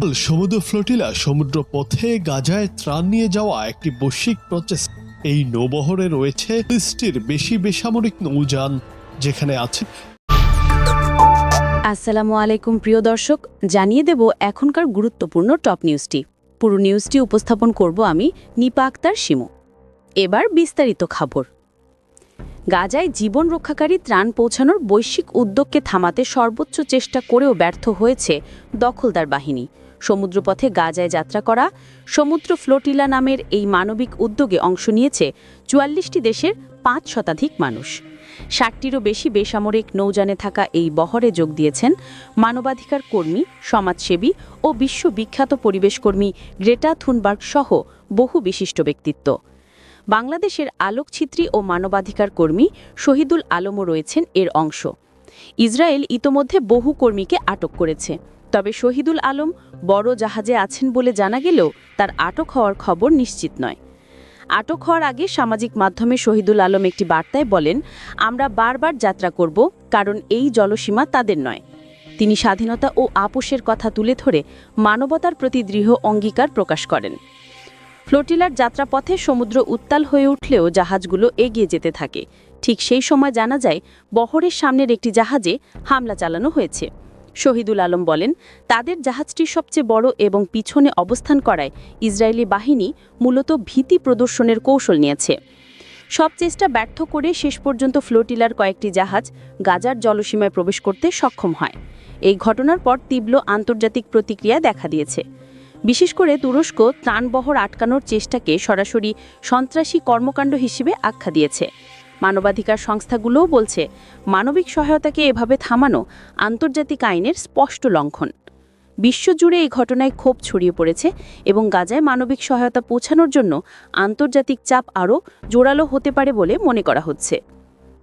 সমুদ্র ফ্লোটিলা সমুদ্র পথে গাজায় ত্রাণ নিয়ে যাওয়া একটি বৈশ্বিক প্রচেষ্টা। এই নৌবহরে রয়েছে 30টির বেশি বেসামরিক নৌযান, যেখানে আছে। আসসালামু আলাইকুম প্রিয় দর্শক, জানিয়ে দেব এখনকার গুরুত্বপূর্ণ টপ নিউজটি। পুরো নিউজটি উপস্থাপন করব আমি নিপা আক্তার শিমু। এবার বিস্তারিত খবর। গাজায় জীবন রক্ষাকারী ত্রাণ পৌঁছানোর বৈশ্বিক উদ্যোগকে থামাতে সর্বোচ্চ চেষ্টা করেও ব্যর্থ হয়েছে দখলদার বাহিনী। সমুদ্রপথে গাজায় যাত্রা করা সমুদ্র ফ্লোটিলা নামের এই মানবিক উদ্যোগে অংশ নিয়েছে 44টি দেশের 5 শতাধিক মানুষ। 60টিরও বেশি বেসামরিক নৌযানে থাকা এই বহরে যোগ দিয়েছেন মানবাধিকার কর্মী, সমাজসেবী ও বিশ্ববিখ্যাত পরিবেশকর্মী গ্রেটা থুনবার্গ সহ বহু বিশিষ্ট ব্যক্তিত্ব। বাংলাদেশের আলোকচিত্রী ও মানবাধিকার কর্মী শহীদুল আলমও রয়েছেন এর অংশ। ইসরায়েল ইতোমধ্যে বহু কর্মীকে আটক করেছে, তবে শহীদুল আলম বড় জাহাজে আছেন বলে জানা গেলেও তার আটক হওয়ার খবর নিশ্চিত নয়। আটক হওয়ার আগে সামাজিক মাধ্যমে শহীদুল আলম একটি বার্তায় বলেন, আমরা বারবার যাত্রা করব, কারণ এই জলসীমা তাদের নয়। তিনি স্বাধীনতা ও আপোষের কথা তুলে ধরে মানবতার প্রতি দৃঢ় অঙ্গীকার প্রকাশ করেন। ফ্লোটিলার যাত্রাপথে সমুদ্র উত্তাল হয়ে উঠলেও জাহাজগুলো এগিয়ে যেতে থাকে। ঠিক সেই সময় জানা যায় বহরের সামনের একটি জাহাজে হামলা চালানো হয়েছে। শহীদুল আলম বলেন, তাদের জাহাজটি সবচেয়ে বড় এবং পিছনে অবস্থান করায় ইসরায়েলি বাহিনী মূলত ভীতি প্রদর্শনের কৌশল নিয়েছে। সব চেষ্টা ব্যর্থ করে শেষ পর্যন্ত ফ্লোটিলার কয়েকটি জাহাজ গাজার জলসীমায় প্রবেশ করতে সক্ষম হয়। এই ঘটনার পর তীব্র আন্তর্জাতিক প্রতিক্রিয়া দেখা দিয়েছে। বিশেষ করে তুরস্ক ত্রাণবহর আটকানোর চেষ্টাকে সরাসরি সন্ত্রাসী কর্মকাণ্ড হিসেবে আখ্যা দিয়েছে। মানবাধিকার সংস্থাগুলোও বলছে, মানবিক সহায়তাকে এভাবে থামানো আন্তর্জাতিক আইনের স্পষ্ট লঙ্ঘন। বিশ্বজুড়ে এই ঘটনায় ক্ষোভ ছড়িয়ে পড়েছে এবং গাজায় মানবিক সহায়তা পৌঁছানোর জন্য আন্তর্জাতিক চাপ আরও জোরালো হতে পারে বলে মনে করা হচ্ছে।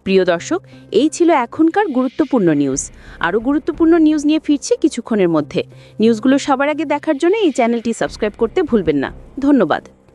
প্রিয় দর্শক, এই ছিল এখনকার গুরুত্বপূর্ণ নিউজ। আরও গুরুত্বপূর্ণ নিউজ নিয়ে ফিরছি কিছুক্ষণের মধ্যে। নিউজগুলো সবার আগে দেখার জন্য এই চ্যানেলটি সাবস্ক্রাইব করতে ভুলবেন না। ধন্যবাদ।